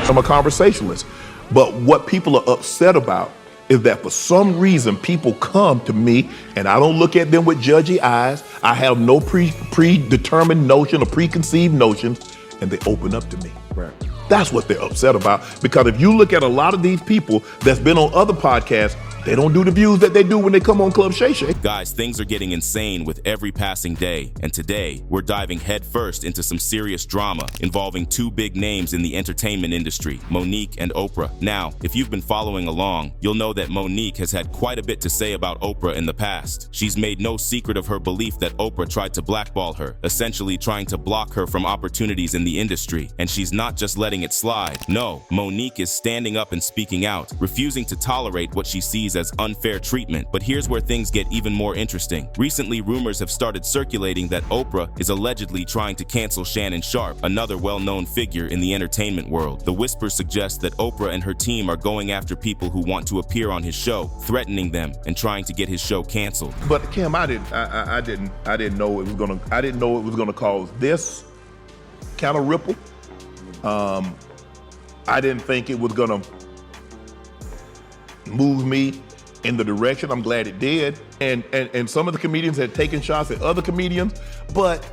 I'm a conversationalist. But what people are upset about is that for some reason people come to me and I don't look at them with judgy eyes. I have no predetermined notion or preconceived notions, and they open up to me. Right. That's what they're upset about. Because if you look at a lot of these people that's been on other podcasts, they don't do the views that they do when they come on Club Shay Shay. Guys, things are getting insane with every passing day, and today we're diving headfirst into some serious drama involving two big names in the entertainment industry, Monique and Oprah. Now, if you've been following along, you'll know that Monique has had quite a bit to say about Oprah in the past. She's made no secret of her belief that Oprah tried to blackball her, essentially trying to block her from opportunities in the industry, and she's not just letting it slide. No, Monique is standing up and speaking out, refusing to tolerate what she sees as unfair treatment. But here's where things get even more interesting. Recently, rumors have started circulating that Oprah is allegedly trying to cancel Shannon Sharpe, another well-known figure in the entertainment world. The whispers suggest that Oprah and her team are going after people who want to appear on his show, threatening them and trying to get his show canceled. But Kim, I didn't know it was gonna cause this kind of ripple. I didn't think it was gonna move me in the direction. I'm glad it did. And some of the comedians had taken shots at other comedians, but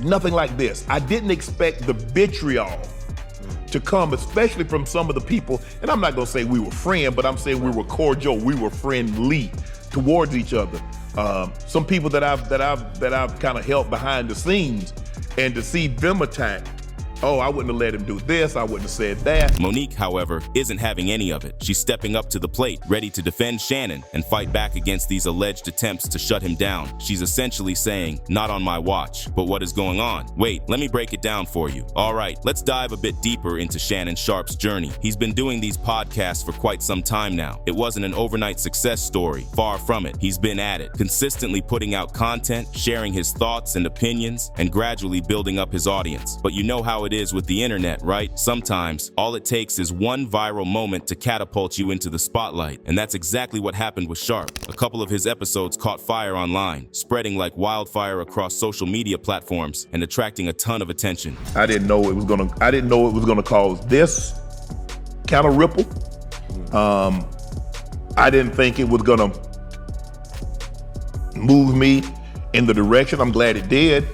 nothing like this. I didn't expect the vitriol to come, especially from some of the people, and I'm not gonna say we were friends, but I'm saying we were cordial, we were friendly towards each other. Some people that I've kind of helped behind the scenes, and to see them attack, oh, I wouldn't have let him do this, I wouldn't have said that. Monique, however, isn't having any of it. She's stepping up to the plate, ready to defend Shannon and fight back against these alleged attempts to shut him down. She's essentially saying, not on my watch. But what is going on? Wait, let me break it down for you. All right, let's dive a bit deeper into Shannon Sharpe's journey. He's been doing these podcasts for quite some time now. It wasn't an overnight success story, far from it. He's been at it, consistently putting out content, sharing his thoughts and opinions, and gradually building up his audience. But you know how it is with the internet, right? Sometimes all it takes is one viral moment to catapult you into the spotlight, and that's exactly what happened with Sharpe. A couple of his episodes caught fire online, spreading like wildfire across social media platforms and attracting a ton of attention. I didn't know it was gonna cause this kind of ripple. I didn't think it was gonna move me in the direction. I'm glad it did.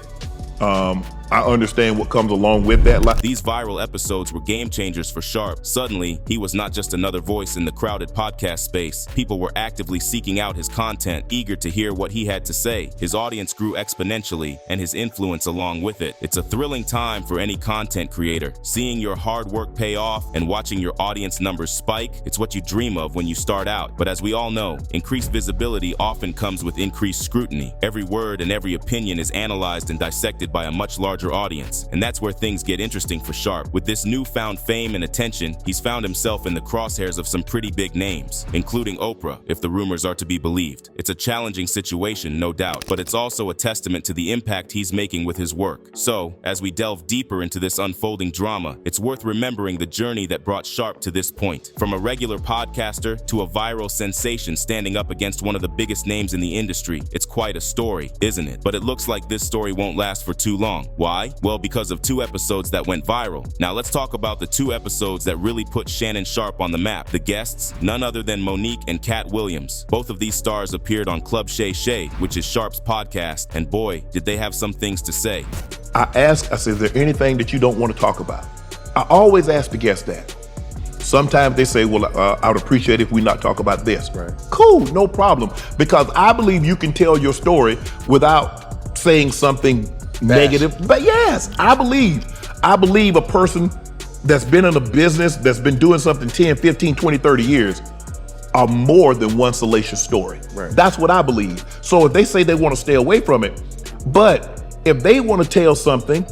I understand what comes along with that. These viral episodes were game changers for Sharpe. Suddenly, he was not just another voice in the crowded podcast space. People were actively seeking out his content, eager to hear what he had to say. His audience grew exponentially, and his influence along with it. It's a thrilling time for any content creator. Seeing your hard work pay off and watching your audience numbers spike, it's what you dream of when you start out. But as we all know, increased visibility often comes with increased scrutiny. Every word and every opinion is analyzed and dissected by a much larger audience, and that's where things get interesting for Sharpe. With this newfound fame and attention, he's found himself in the crosshairs of some pretty big names, including Oprah, if the rumors are to be believed. It's a challenging situation, no doubt, but it's also a testament to the impact he's making with his work. So, as we delve deeper into this unfolding drama, it's worth remembering the journey that brought Sharpe to this point. From a regular podcaster to a viral sensation standing up against one of the biggest names in the industry, it's quite a story, isn't it? But it looks like this story won't last for too long. Why? Well, because of two episodes that went viral. Now let's talk about the two episodes that really put Shannon Sharpe on the map. The guests, none other than Monique and Cat Williams. Both of these stars appeared on Club Shay Shay, which is Sharpe's podcast, and boy, did they have some things to say. I said, is there anything that you don't want to talk about? I always ask the guests that. Sometimes they say, well, I would appreciate if we not talk about this. Right. Cool, no problem. Because I believe you can tell your story without saying something negative. But yes, I believe a person that's been in a business, that's been doing something 10, 15, 20, 30 years are more than one salacious story. Right. That's what I believe. So if they say they want to stay away from it, but if they want to tell something,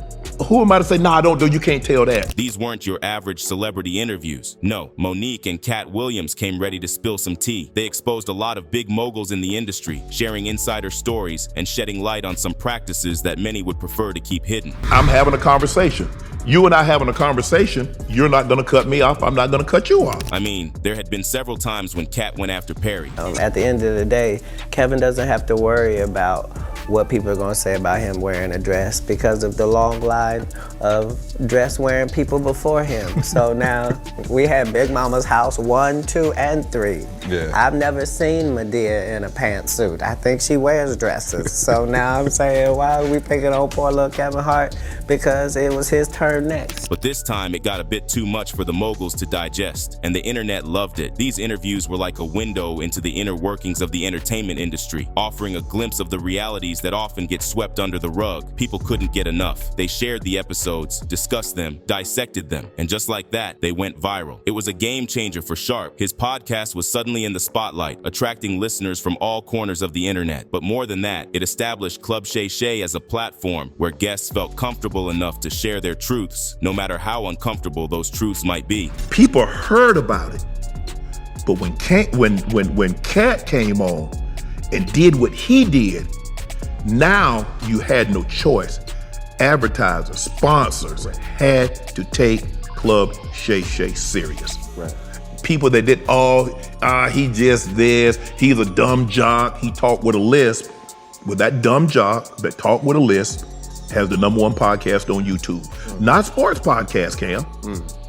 who am I to say, no, I don't do, you can't tell that. These weren't your average celebrity interviews. No, Monique and Cat Williams came ready to spill some tea. They exposed a lot of big moguls in the industry, sharing insider stories and shedding light on some practices that many would prefer to keep hidden. I'm having a conversation. You and I having a conversation, you're not gonna cut me off, I'm not gonna cut you off. I mean, there had been several times when Cat went after Perry. At the end of the day, Kevin doesn't have to worry about what people are going to say about him wearing a dress because of the long line of dress-wearing people before him. So now we had Big Mama's house 1, 2, and 3. Yeah. I've never seen Medea in a pantsuit. I think she wears dresses. So now I'm saying, why are we picking on poor little Kevin Hart? Because it was his turn next. But this time it got a bit too much for the moguls to digest, and the internet loved it. These interviews were like a window into the inner workings of the entertainment industry, offering a glimpse of the realities that often get swept under the rug. People couldn't get enough. They shared the episodes, discussed them, dissected them, and just like that, they went viral. It was a game changer for Sharpe. His podcast was suddenly in the spotlight, attracting listeners from all corners of the internet. But more than that, it established Club Shay Shay as a platform where guests felt comfortable enough to share their truths, no matter how uncomfortable those truths might be. People heard about it, but when Cat came on and did what he did, now you had no choice. Advertisers, sponsors had to take Club Shay Shay serious. Right. People that did, he just this, he's a dumb jock, he talked with a lisp. Well, that dumb jock that talked with a lisp has the #1 podcast on YouTube. Not sports podcast, Cam.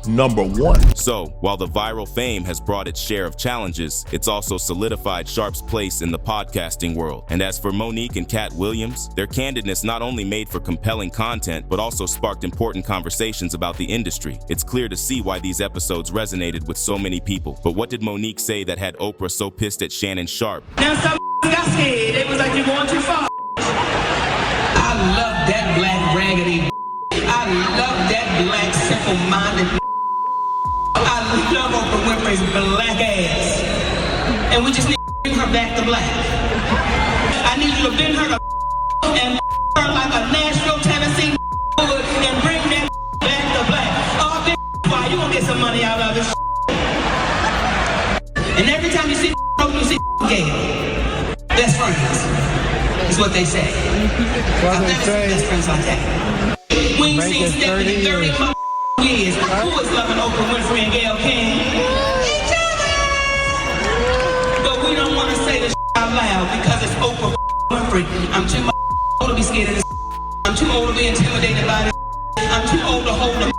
#1. So, while the viral fame has brought its share of challenges, it's also solidified Sharpe's place in the podcasting world. And as for Monique and Cat Williams, their candidness not only made for compelling content, but also sparked important conversations about the industry. It's clear to see why these episodes resonated with so many people. But what did Monique say that had Oprah so pissed at Shannon Sharpe? Now some got scared. It was like you're going too far. I love that black raggedy. I love that black simple-minded. I love Oprah Winfrey's black ass. And we just need to bring her back to black. I need you to bend her to and her like a Nashville, Tennessee and bring that back to black. Oh, why you gonna get some money out of it? And every time you see you see gay. Best friends is what they say. I've never seen best friends like that. We ain't seen Stephanie 30 years. Who is loving Oprah Winfrey and Gayle King? Each other! But we don't want to say this out loud because it's Oprah Winfrey. I'm too old to be scared of this. I'm too old to be intimidated by this. I'm too old to hold the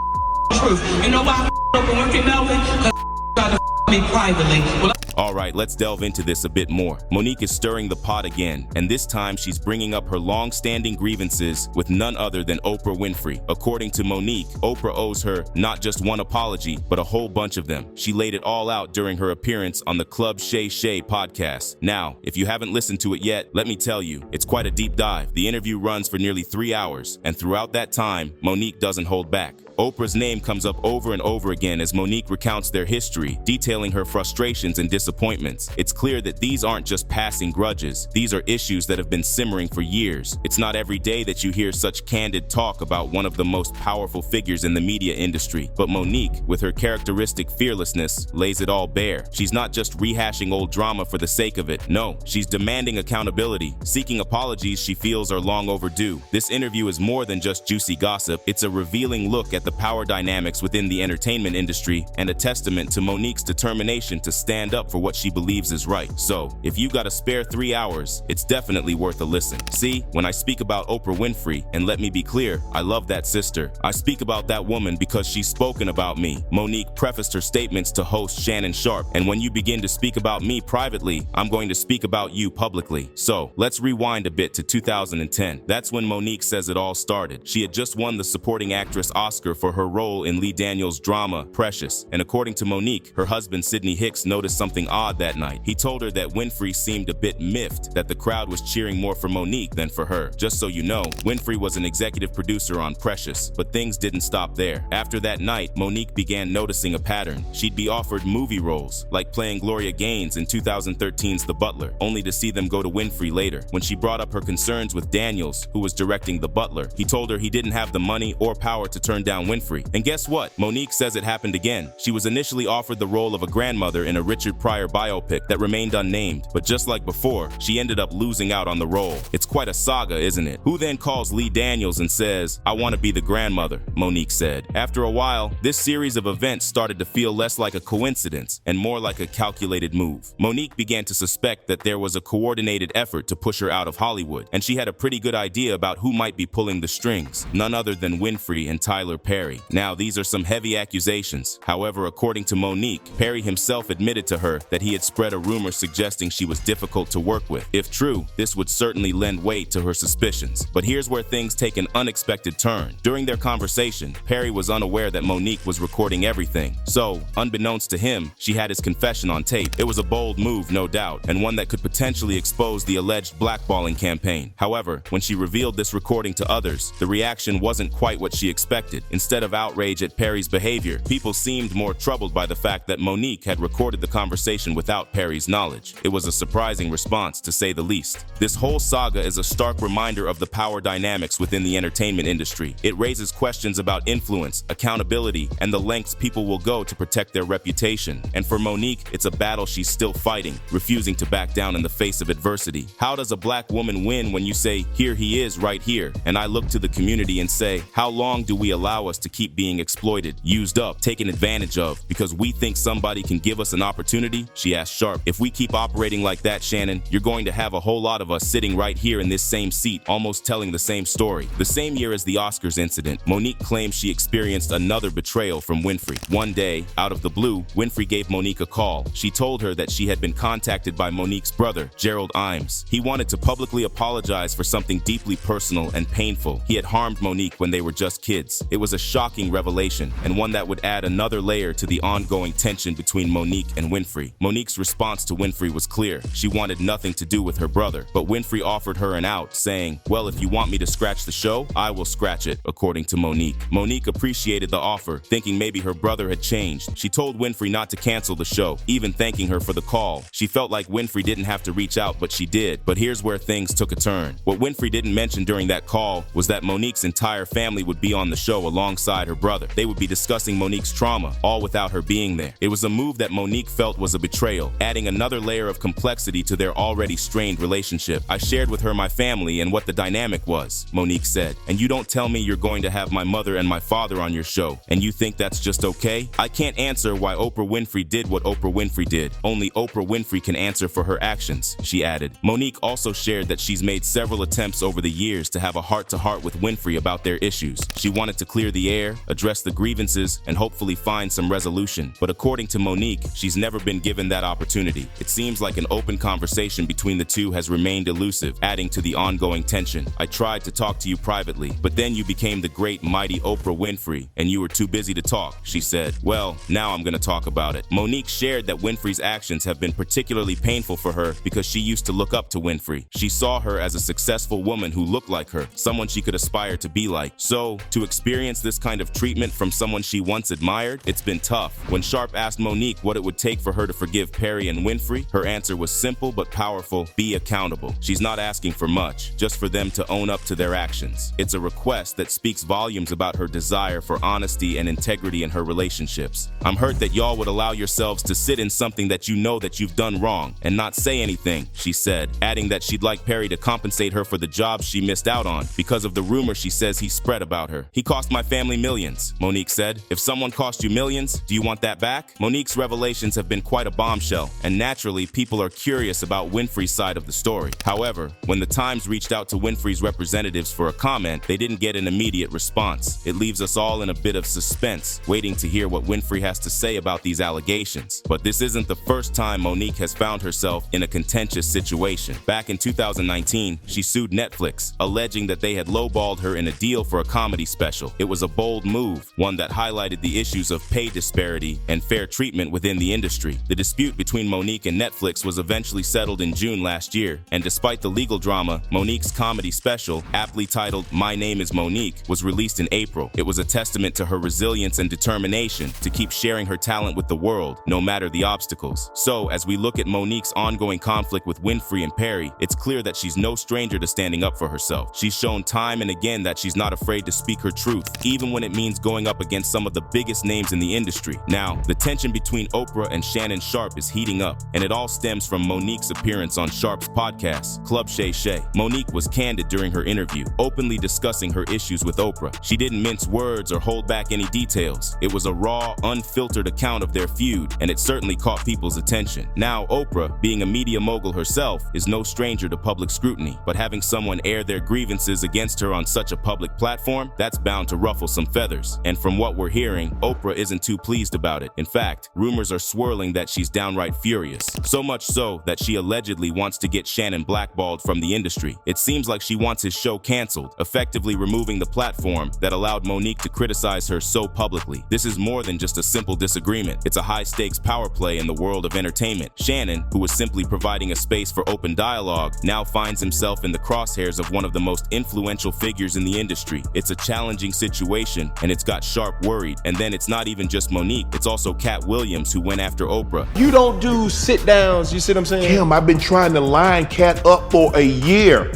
truth. You know why Oprah Winfrey, Melvin? Because tried to me privately. Well, Alright, let's delve into this a bit more. Monique is stirring the pot again, and this time she's bringing up her long-standing grievances with none other than Oprah Winfrey. According to Monique, Oprah owes her not just one apology, but a whole bunch of them. She laid it all out during her appearance on the Club Shay Shay podcast. Now, if you haven't listened to it yet, let me tell you, it's quite a deep dive. The interview runs for nearly 3 hours, and throughout that time, Monique doesn't hold back. Oprah's name comes up over and over again as Monique recounts their history, detailing her frustrations and disappointments. It's clear that these aren't just passing grudges. These are issues that have been simmering for years. It's not every day that you hear such candid talk about one of the most powerful figures in the media industry. But Monique, with her characteristic fearlessness, lays it all bare. She's not just rehashing old drama for the sake of it. No, she's demanding accountability, seeking apologies she feels are long overdue. This interview is more than just juicy gossip. It's a revealing look at the power dynamics within the entertainment industry and a testament to Monique's determination to stand up for what she believes is right. So, if you got a spare 3 hours, it's definitely worth a listen. See, when I speak about Oprah Winfrey, and let me be clear, I love that sister. I speak about that woman because she's spoken about me. Monique prefaced her statements to host Shannon Sharpe, and when you begin to speak about me privately, I'm going to speak about you publicly. So, let's rewind a bit to 2010. That's when Monique says it all started. She had just won the supporting actress Oscar for her role in Lee Daniels' drama, Precious. And according to Monique, her husband Sidney Hicks noticed something odd that night. He told her that Winfrey seemed a bit miffed, that the crowd was cheering more for Monique than for her. Just so you know, Winfrey was an executive producer on Precious, but things didn't stop there. After that night, Monique began noticing a pattern. She'd be offered movie roles, like playing Gloria Gaines in 2013's The Butler, only to see them go to Winfrey later. When she brought up her concerns with Daniels, who was directing The Butler, he told her he didn't have the money or power to turn down Winfrey. And guess what? Monique says it happened again. She was initially offered the role of a grandmother in a Richard Pryor prior biopic that remained unnamed, but just like before, she ended up losing out on the role. It's quite a saga, isn't it? Who then calls Lee Daniels and says, "I want to be the grandmother," Monique said. After a while, this series of events started to feel less like a coincidence and more like a calculated move. Monique began to suspect that there was a coordinated effort to push her out of Hollywood, and she had a pretty good idea about who might be pulling the strings, none other than Winfrey and Tyler Perry. Now, these are some heavy accusations. However, according to Monique, Perry himself admitted to her that he had spread a rumor suggesting she was difficult to work with. If true, this would certainly lend weight to her suspicions. But here's where things take an unexpected turn. During their conversation, Perry was unaware that Monique was recording everything. So, unbeknownst to him, she had his confession on tape. It was a bold move, no doubt, and one that could potentially expose the alleged blackballing campaign. However, when she revealed this recording to others, the reaction wasn't quite what she expected. Instead of outrage at Perry's behavior, people seemed more troubled by the fact that Monique had recorded the conversation without Perry's knowledge. It was a surprising response, to say the least. This whole saga is a stark reminder of the power dynamics within the entertainment industry. It raises questions about influence, accountability, and the lengths people will go to protect their reputation. And for Monique, it's a battle she's still fighting, refusing to back down in the face of adversity. How does a black woman win when you say, "Here he is right here," and I look to the community and say, "How long do we allow us to keep being exploited, used up, taken advantage of, because we think somebody can give us an opportunity?" She asked Sharpe. "If we keep operating like that, Shannon, you're going to have a whole lot of us sitting right here in this same seat, almost telling the same story." The same year as the Oscars incident, Monique claims she experienced another betrayal from Winfrey. One day, out of the blue, Winfrey gave Monique a call. She told her that she had been contacted by Monique's brother, Gerald Imes. He wanted to publicly apologize for something deeply personal and painful. He had harmed Monique when they were just kids. It was a shocking revelation, and one that would add another layer to the ongoing tension between Monique and Winfrey. Monique's response to Winfrey was clear. She wanted nothing to do with her brother, but Winfrey offered her an out, saying, "Well, if you want me to scratch the show, I will scratch it," according to Monique. Monique appreciated the offer, thinking maybe her brother had changed. She told Winfrey not to cancel the show, even thanking her for the call. She felt like Winfrey didn't have to reach out, but she did. But here's where things took a turn. What Winfrey didn't mention during that call was that Monique's entire family would be on the show alongside her brother. They would be discussing Monique's trauma, all without her being there. It was a move that Monique felt was a betrayal, adding another layer of complexity to their already strained relationship. "I shared with her my family and what the dynamic was," Monique said. "And you don't tell me you're going to have my mother and my father on your show, and you think that's just okay? I can't answer why Oprah Winfrey did what Oprah Winfrey did. Only Oprah Winfrey can answer for her actions," she added. Monique also shared that she's made several attempts over the years to have a heart-to-heart with Winfrey about their issues. She wanted to clear the air, address the grievances, and hopefully find some resolution. But according to Monique, she's never been given that opportunity. It seems like an open conversation between the two has remained elusive, adding to the ongoing tension. "I tried to talk to you privately, but then you became the great mighty Oprah Winfrey, and you were too busy to talk," she said. "Well, now I'm gonna talk about it." Monique shared that Winfrey's actions have been particularly painful for her because she used to look up to Winfrey. She saw her as a successful woman who looked like her, someone she could aspire to be like. So, to experience this kind of treatment from someone she once admired, it's been tough. When Sharpe asked Monique what it would take for her to forgive Perry and Winfrey, her answer was simple but powerful: be accountable. She's not asking for much, just for them to own up to their actions. It's a request that speaks volumes about her desire for honesty and integrity in her relationships. "I'm hurt that y'all would allow yourselves to sit in something that you know that you've done wrong and not say anything," she said, adding that she'd like Perry to compensate her for the jobs she missed out on because of the rumor she says he spread about her. "He cost my family millions," Monique said. "If someone cost you millions, do you want that back?" Monique's revelations have been quite a bombshell, and naturally, people are curious about Winfrey's side of the story. However, when the Times reached out to Winfrey's representatives for a comment, they didn't get an immediate response. It leaves us all in a bit of suspense, waiting to hear what Winfrey has to say about these allegations. But this isn't the first time Monique has found herself in a contentious situation. Back in 2019, she sued Netflix, alleging that they had lowballed her in a deal for a comedy special. It was a bold move, one that highlighted the issues of pay disparity and fair treatment within the industry. The dispute between Monique and Netflix was eventually settled in June last year, and despite the legal drama, Monique's comedy special, aptly titled My Name is Monique, was released in April. It was a testament to her resilience and determination to keep sharing her talent with the world, no matter the obstacles. So, as we look at Monique's ongoing conflict with Winfrey and Perry, it's clear that she's no stranger to standing up for herself. She's shown time and again that she's not afraid to speak her truth, even when it means going up against some of the biggest names in the industry. Now, the tension between Oprah and Shannon Sharpe is heating up, and it all stems from Monique's appearance on Sharpe's podcast, Club Shay Shay. Monique was candid during her interview, openly discussing her issues with Oprah. She didn't mince words or hold back any details. It was a raw, unfiltered account of their feud, and it certainly caught people's attention. Now, Oprah, being a media mogul herself, is no stranger to public scrutiny, but having someone air their grievances against her on such a public platform, that's bound to ruffle some feathers. And from what we're hearing, Oprah isn't too pleased about it. In fact, rumors are swirling that she's downright furious. So much so that she allegedly wants to get Shannon blackballed from the industry. It seems like she wants his show canceled, effectively removing the platform that allowed Monique to criticize her so publicly. This is more than just a simple disagreement. It's a high-stakes power play in the world of entertainment. Shannon, who was simply providing a space for open dialogue, now finds himself in the crosshairs of one of the most influential figures in the industry. It's a challenging situation, and it's got Sharpe worried. And then it's not even just Monique, it's also Cat Williams, who went after Oprah. You don't do sit-downs, you see what I'm saying? Kim, I've been trying to line Cat up for a year.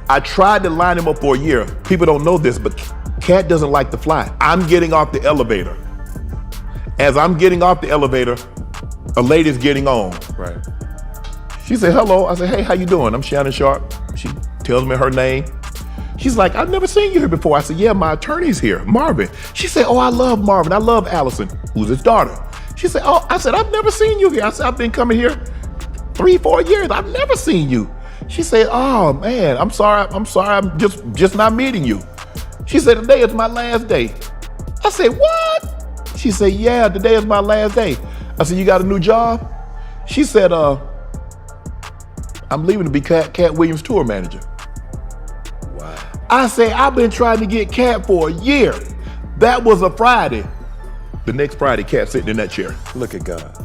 I tried to line him up for a year. People don't know this, but Cat doesn't like to fly. I'm getting off the elevator. As I'm getting off the elevator, a lady's getting on. Right. She said, hello. I said, hey, how you doing? I'm Shannon Sharpe. She tells me her name. She's like, I've never seen you here before. I said, yeah, my attorney's here, Marvin. She said, oh, I love Marvin. I love Allison, who's his daughter. She said, oh, I said, I've never seen you here. I said, I've been coming here 3-4 years. I've never seen you. She said, oh man, I'm sorry. I'm just not meeting you. She said, today is my last day. I said, what? She said, yeah, today is my last day. I said, you got a new job? She said, I'm leaving to be Cat Williams' tour manager. Wow. I say, I've been trying to get Cat for a year. That was a Friday. The next Friday, Cat sitting in that chair. Look at God.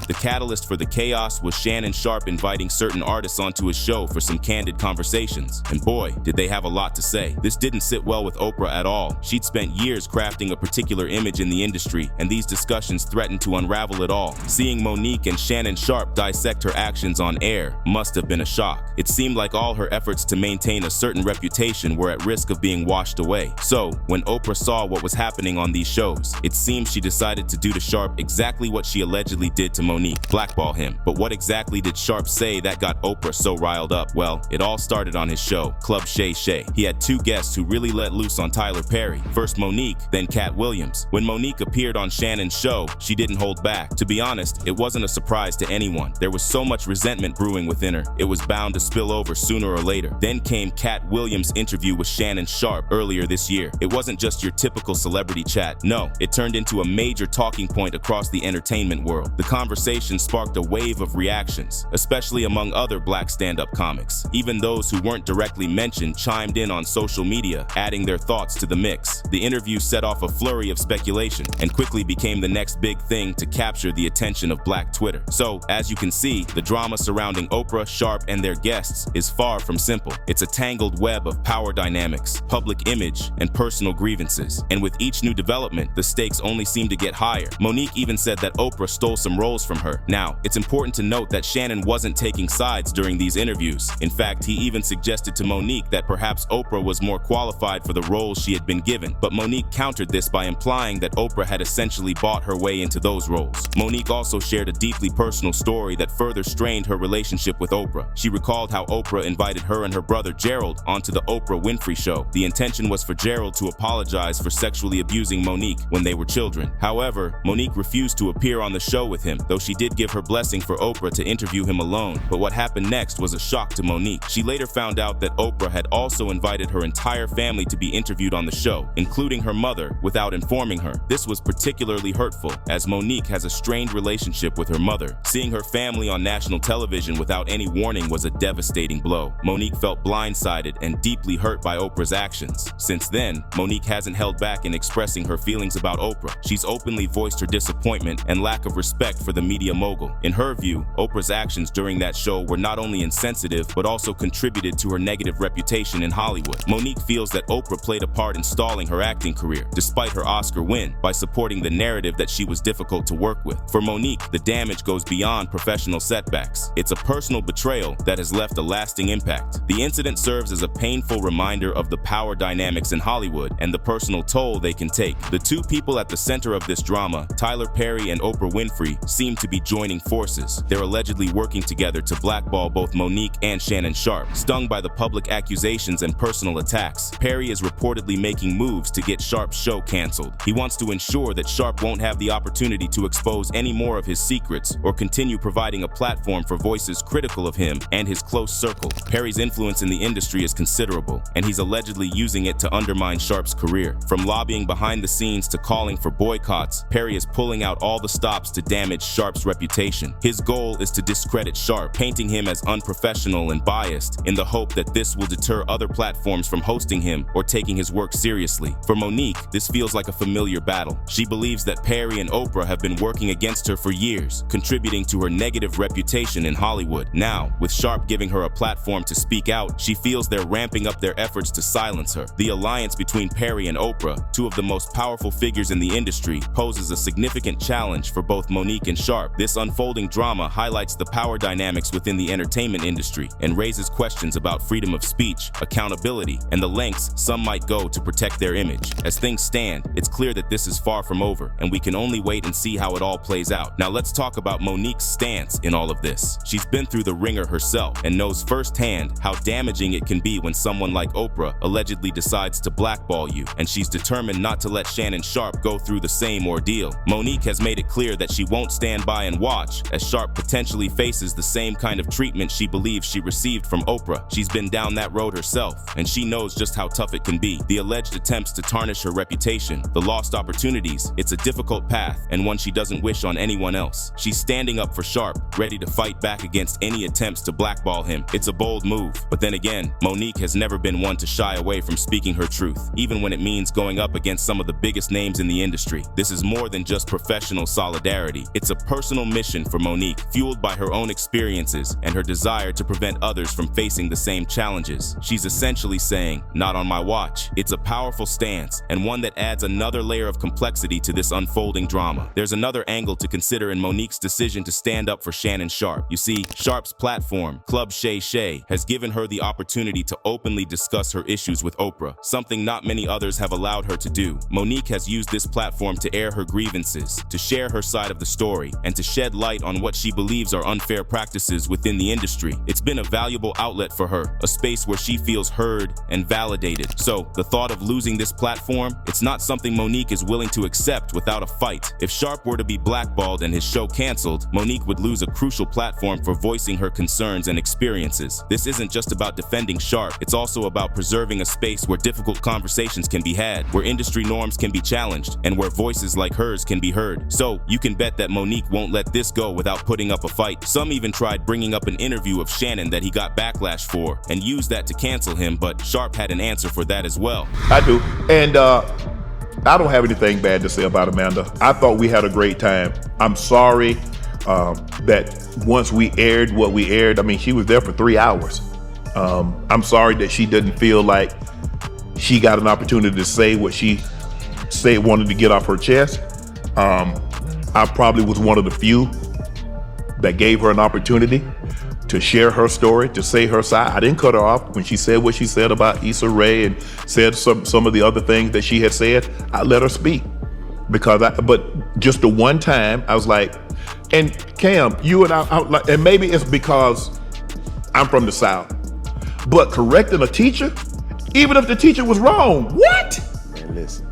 The catalyst for the chaos was Shannon Sharpe inviting certain artists onto his show for some candid conversations. And boy, did they have a lot to say. This didn't sit well with Oprah at all. She'd spent years crafting a particular image in the industry, and these discussions threatened to unravel it all. Seeing Monique and Shannon Sharpe dissect her actions on air must have been a shock. It seemed like all her efforts to maintain a certain reputation were at risk of being washed away. So, when Oprah saw what was happening on these shows, it seems she decided to do to Sharpe exactly what she allegedly did to Monique. Blackball him. But what exactly did Sharpe say that got Oprah so riled up? Well, it all started on his show, Club Shay Shay. He had two guests who really let loose on Tyler Perry. First Monique, then Cat Williams. When Monique appeared on Shannon's show, she didn't hold back. To be honest, it wasn't a surprise to anyone. There was so much resentment brewing within her. It was bound to spill over sooner or later. Then came Cat Williams' interview with Shannon Sharpe earlier this year. It wasn't just your typical celebrity chat. No, it turned into a major talking point across the entertainment world. The conversation sparked a wave of reactions, especially among other black stand-up comics. Even those who weren't directly mentioned chimed in on social media, adding their thoughts to the mix. The interview set off a flurry of speculation and quickly became the next big thing to capture the attention of Black Twitter. So, as you can see, the drama surrounding Oprah, Sharpe, and their guests is far from simple. It's a tangled web of power dynamics, public image, and personal grievances. And with each new development, the stakes only seem to get higher. Monique even said that Oprah stole some roles from her. Now, it's important to note that Shannon wasn't taking sides during these interviews. In fact, he even suggested to Monique that perhaps Oprah was more qualified for the roles she had been given. But Monique countered this by implying that Oprah had essentially bought her way into those roles. Monique also shared a deeply personal story that further strained her relationship with Oprah. She recalled how Oprah invited her and her brother Gerald onto the Oprah Winfrey Show. The intention was for Gerald to apologize for sexually abusing Monique when they were children. However, Monique refused to appear on the show with him, though she did give her blessing for Oprah to interview him alone. But what happened next was a shock to Monique. She later found out that Oprah had also invited her entire family to be interviewed on the show, including her mother, without informing her. This was particularly hurtful, as Monique has a strained relationship with her mother. Seeing her family on national television without any warning was a devastating blow. Monique felt blindsided and deeply hurt by Oprah's actions. Since then, Monique hasn't held back in expressing her feelings about Oprah. She's openly voiced her disappointment and lack of respect for the media mogul. In her view, Oprah's actions during that show were not only insensitive, but also contributed to her negative reputation in Hollywood. Monique feels that Oprah played a part in stalling her acting career, despite her Oscar win, by supporting the narrative that she was difficult to work with. For Monique, the damage goes beyond professional setbacks. It's a personal betrayal that has left a lasting impact. The incident serves as a painful reminder of the power dynamics in Hollywood and the personal toll they can take. The two people at the center of this drama, Tyler Perry and Oprah Winfrey, seem to be joining forces. They're allegedly working together to blackball both Monique and Shannon Sharpe. Stung by the public accusations and personal attacks, Perry is reportedly making moves to get Sharpe's show canceled. He wants to ensure that Sharpe won't have the opportunity to expose any more of his secrets or continue providing a platform for voices critical of him and his close circle. Perry's influence in the industry is considerable, and he's allegedly using it to undermine Sharpe's career. From lobbying behind the scenes to calling for boycotts, Perry is pulling out all the stops to damage Sharpe's reputation. His goal is to discredit Sharpe, painting him as unprofessional and biased, in the hope that this will deter other platforms from hosting him or taking his work seriously. For Monique, this feels like a familiar battle. She believes that Perry and Oprah have been working against her for years, contributing to her negative reputation in Hollywood. Now, with Sharpe giving her a platform to speak out, she feels they're ramping up their efforts to silence her. The alliance between Perry and Oprah, two of the most powerful figures in the industry, poses a significant challenge for both Monique and Sharpe. This unfolding drama highlights the power dynamics within the entertainment industry and raises questions about freedom of speech, accountability, and the lengths some might go to protect their image. As things stand, it's clear that this is far from over, and we can only wait and see how it all plays out. Now let's talk about Monique's stance in all of this. She's been through the ringer herself and knows firsthand how damaging it can be when someone like Oprah allegedly decides to blackball you, and she's determined not to let Shannon Sharpe go through the same ordeal. Monique has made it clear that she won't stand by and watch as Sharpe potentially faces the same kind of treatment she believes she received from Oprah. She's been down that road herself, and she knows just how tough it can be. The alleged attempts to tarnish her reputation, the lost opportunities, it's a difficult path and one she doesn't wish on anyone else. She's standing up for Sharpe, ready to fight back against any attempts to blackball him. It's a bold move, but then again, Monique has never been one to shy away from speaking her truth, even when it means going up against some of the biggest names in the industry. This is more than just professional solidarity. It's a personal mission for Monique, fueled by her own experiences and her desire to prevent others from facing the same challenges. She's essentially saying, "Not on my watch." It's a powerful stance, and one that adds another layer of complexity to this unfolding drama. There's another angle to consider in Monique's decision to stand up for Shannon Sharpe. You see, Sharpe's platform, Club Shay Shay, has given her the opportunity to openly discuss her issues with Oprah, something not many others have allowed her to do. Monique has used this platform to air her grievances, to share her side of the story, and to shed light on what she believes are unfair practices within the industry. It's been a valuable outlet for her, a space where she feels heard and validated. So, the thought of losing this platform, it's not something Monique is willing to accept without a fight. If Sharpe were to be blackballed and his show canceled, Monique would lose a crucial platform for voicing her concerns and experiences. This isn't just about defending Sharpe, it's also about preserving a space where difficult conversations can be had, where industry norms can be challenged, and where voices like hers can be heard. So, you can bet that Monique won't let this go without putting up a fight. Some even tried bringing up an interview of Shannon that he got backlash for, and used that to cancel him, but Sharpe had an answer for that as well. I do, and I don't have anything bad to say about Amanda. I thought we had a great time. I'm sorry that once we aired what we aired, I mean, she was there for 3 hours. I'm sorry that she didn't feel like she got an opportunity to say what she wanted to get off her chest. I probably was one of the few that gave her an opportunity to share her story, to say her side. I didn't cut her off when she said what she said about Issa Rae and said some of the other things that she had said. I let her speak but just the one time I was like, and Cam, you and I like, and maybe it's because I'm from the South, but correcting a teacher, even if the teacher was wrong, what? Man, listen.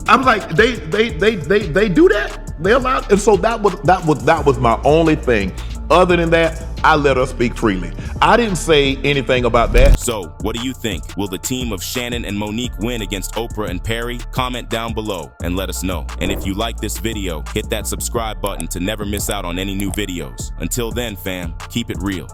I'm like, they do that? They allowed, and so that was my only thing. Other than that, I let her speak freely. I didn't say anything about that. So, what do you think? Will the team of Shannon and Monique win against Oprah and Perry? Comment down below and let us know. And if you like this video, hit that subscribe button to never miss out on any new videos. Until then, fam, keep it real.